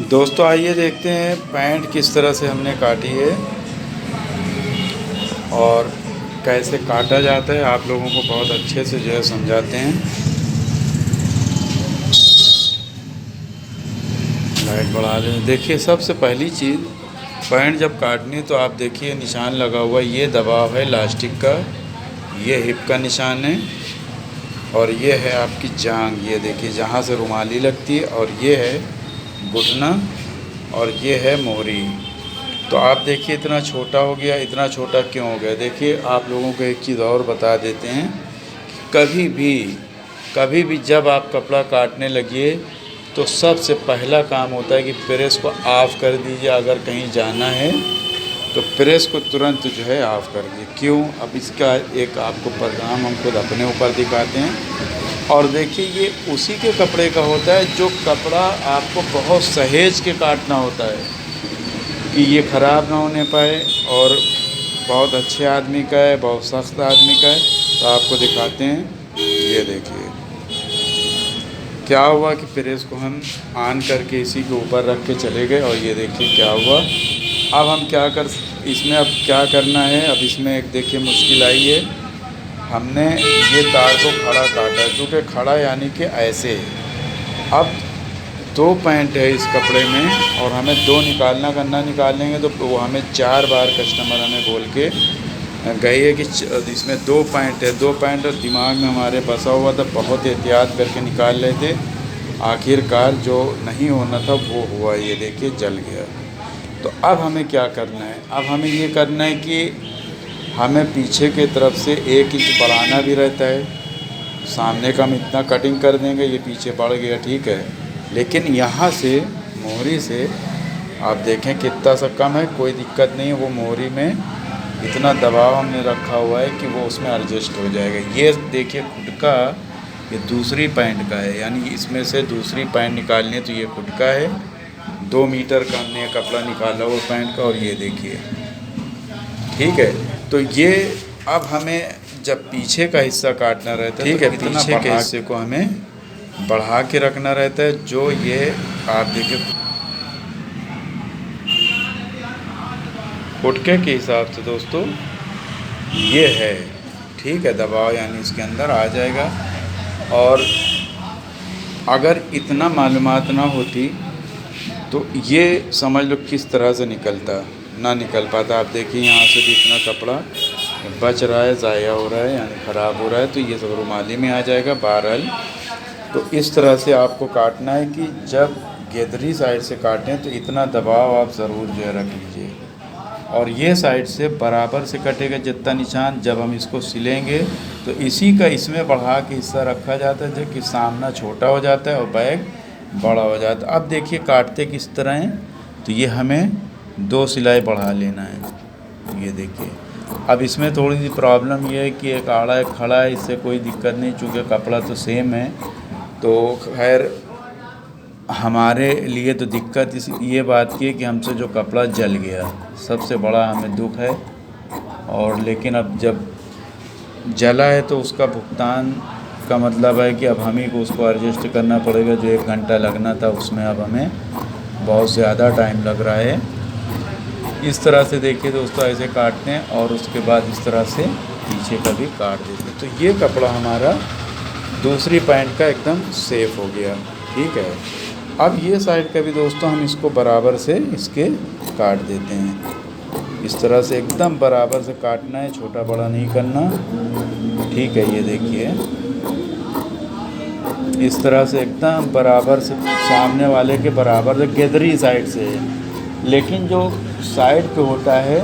दोस्तों आइए देखते हैं पैंट किस तरह से हमने काटी है और कैसे काटा जाता है। आप लोगों को बहुत अच्छे से जो है समझाते हैं। लाइट बढ़ा दें। देखिए सबसे पहली चीज़, पैंट जब काटनी तो आप देखिए निशान लगा हुआ, ये दबाव है लास्टिक का, ये हिप का निशान है और ये है आपकी जांघ, ये देखिए जहाँ से रुमाली लगती है, और ये है घुटना और ये है मोहरी। तो आप देखिए इतना छोटा हो गया। इतना छोटा क्यों हो गया? देखिए आप लोगों को एक चीज़ और बता देते हैं कि कभी भी जब आप कपड़ा काटने लगिए तो सबसे पहला काम होता है कि प्रेस को ऑफ़ कर दीजिए। अगर कहीं जाना है तो प्रेस को तुरंत जो है ऑफ़ कर दीजिए। क्यों? अब इसका एक आपको परिणाम हम खुद अपने ऊपर दिखाते हैं। और देखिए ये उसी के कपड़े का होता है जो कपड़ा आपको बहुत सहेज के काटना होता है कि ये ख़राब ना होने पाए, और बहुत अच्छे आदमी का है, बहुत सख्त आदमी का है। तो आपको दिखाते हैं। ये देखिए क्या हुआ कि प्रेस को हम ऑन करके इसी के ऊपर रख के चले गए, और ये देखिए क्या हुआ। अब हम इसमें अब क्या करना है। अब इसमें एक देखिए मुश्किल आई है। हमने ये तार को खड़ा काटा है, क्योंकि खड़ा यानी कि ऐसे। अब 2 पैंट है इस कपड़े में और हमें 2 निकालना करना, निकालेंगे तो वो हमें 4 बार कस्टमर हमें बोल के गई है कि इसमें 2 पैंट है। 2 पैंट और दिमाग में हमारे बसा हुआ था, बहुत एहतियात करके निकाल रहे थे। आखिरकार जो नहीं होना था वो हुआ। ये देखिए जल गया। तो अब हमें क्या करना है? अब हमें ये करना है कि हमें पीछे के तरफ से 1 इंच बढ़ाना भी रहता है। सामने का हम इतना कटिंग कर देंगे, ये पीछे बढ़ गया, ठीक है। लेकिन यहाँ से मोहरी से आप देखें कितना सा कम है, कोई दिक्कत नहीं है। वो मोहरी में इतना दबाव हमने रखा हुआ है कि वो उसमें एडजस्ट हो जाएगा। ये देखिए खुटका, ये दूसरी पैंट का है, यानी इसमें से दूसरी पैंट निकालनी है। तो ये खुटका है, 2 मीटर का हमने कपड़ा निकाला वो पैंट का, और ये देखिए, ठीक है। तो ये अब हमें जब पीछे का हिस्सा काटना रहता है, ठीक है, पीछे के हिस्से को हमें बढ़ा के रखना रहता है। जो ये आप देखिए खुटके के हिसाब से दोस्तों ये है, ठीक है, दबाव यानी इसके अंदर आ जाएगा। और अगर इतना मालूमात ना होती तो ये समझ लो किस तरह से निकलता ना निकल पाता। आप देखिए यहाँ से भी इतना कपड़ा बच रहा है, ज़ाया हो रहा है, यानी ख़राब हो रहा है। तो ये सब रुमाली में आ जाएगा। बहरहाल तो इस तरह से आपको काटना है कि जब गेदरी साइड से काटें तो इतना दबाव आप ज़रूर जो है रख लीजिए, और ये साइड से बराबर से कटेगा जितना निशान। जब हम इसको सिलेंगे तो इसी का इसमें बढ़ा के हिस्सा रखा जाता है, जो कि सामना छोटा हो जाता है और बैग बड़ा हो जाता है। अब देखिए काटते किस तरह हैं। तो ये हमें 2 सिलाई बढ़ा लेना है। ये देखिए अब इसमें थोड़ी सी प्रॉब्लम ये है कि एक आड़ा एक खड़ा है, इससे कोई दिक्कत नहीं, चूँकि कपड़ा तो सेम है। तो खैर हमारे लिए तो दिक्कत ये बात की है कि हमसे जो कपड़ा जल गया, सबसे बड़ा हमें दुख है। और लेकिन अब जब जला है तो उसका भुगतान का मतलब है कि अब हम ही को उसको एडजस्ट करना पड़ेगा। जो 1 घंटा लगना था उसमें अब हमें बहुत ज़्यादा टाइम लग रहा है। इस तरह से देखिए दोस्तों ऐसे काटते हैं, और उसके बाद इस तरह से पीछे का भी काट देते हैं। तो ये कपड़ा हमारा दूसरी पैंट का एकदम सेफ हो गया, ठीक है। अब ये साइड का भी दोस्तों हम इसको बराबर से इसके काट देते हैं। इस तरह से एकदम बराबर से काटना है, छोटा बड़ा नहीं करना, ठीक है। ये देखिए इस तरह से एकदम बराबर से, सामने वाले के बराबर से, गेदरी साइड से। लेकिन जो साइड पे होता है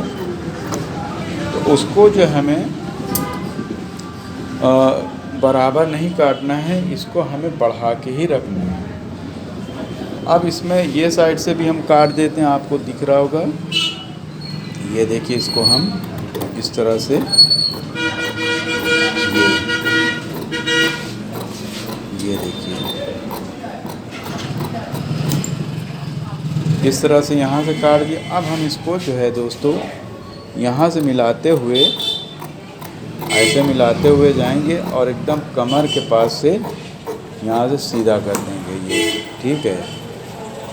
तो उसको जो हमें बराबर नहीं काटना है, इसको हमें बढ़ा के ही रखना है। अब इसमें ये साइड से भी हम काट देते हैं, आपको दिख रहा होगा। ये देखिए इसको हम इस तरह से ये देखिए इस तरह से यहाँ से काट दिया। अब हम इसको जो है दोस्तों यहाँ से मिलाते हुए, ऐसे मिलाते हुए जाएंगे और एकदम कमर के पास से यहाँ से सीधा कर देंगे ये, ठीक है।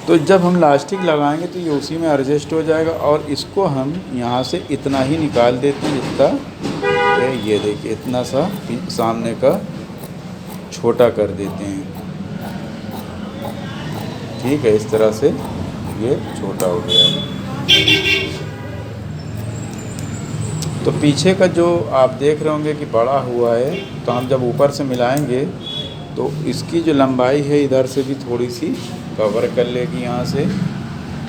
तो जब हम लास्टिक लगाएंगे तो ये उसी में एडजस्ट हो जाएगा। और इसको हम यहाँ से इतना ही निकाल देते हैं जितना ये देखिए इतना सा सामने का छोटा कर देते हैं। ठीक है, इस तरह से ये छोटा हो गया। तो पीछे का जो आप देख रहे होंगे कि बड़ा हुआ है, तो हम जब ऊपर से मिलाएंगे तो इसकी जो लंबाई है इधर से भी थोड़ी सी कवर कर लेगी यहाँ से।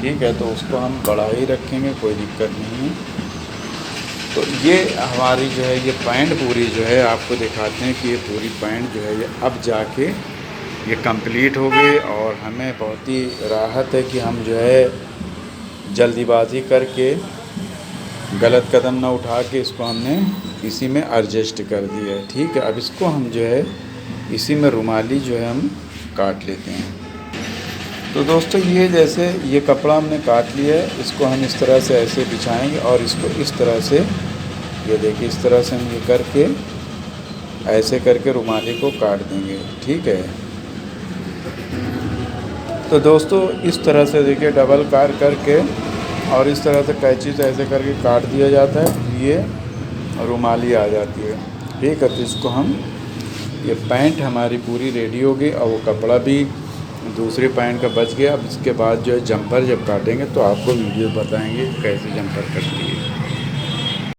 ठीक है, तो उसको हम बड़ा ही रखेंगे, कोई दिक्कत नहीं है। तो ये हमारी जो है ये पैंट पूरी जो है आपको दिखाते हैं कि ये पूरी पैंट जो है ये अब जाके ये कंप्लीट हो गई। और हमें बहुत ही राहत है कि हम जो है जल्दीबाजी करके गलत कदम ना उठा के इसको हमने इसी में एडजस्ट कर दिया है। ठीक है, अब इसको हम जो है इसी में रुमाली जो है हम काट लेते हैं। तो दोस्तों ये जैसे ये कपड़ा हमने काट लिया है, इसको हम इस तरह से ऐसे बिछाएंगे और इसको इस तरह से ये देखिए इस तरह से हम ये करके ऐसे करके रुमाली को काट देंगे। ठीक है, तो दोस्तों इस तरह से देखिए डबल कार करके और इस तरह से कैंची से ऐसे करके काट दिया जाता है, ये रुमाली आ जाती है। ठीक है, तो इसको हम ये पैंट हमारी पूरी रेडी हो गई और वो कपड़ा भी दूसरी पैंट का बच गया। अब इसके बाद जो है जंपर जब काटेंगे तो आपको वीडियो बताएंगे कैसे जंपर कटती है।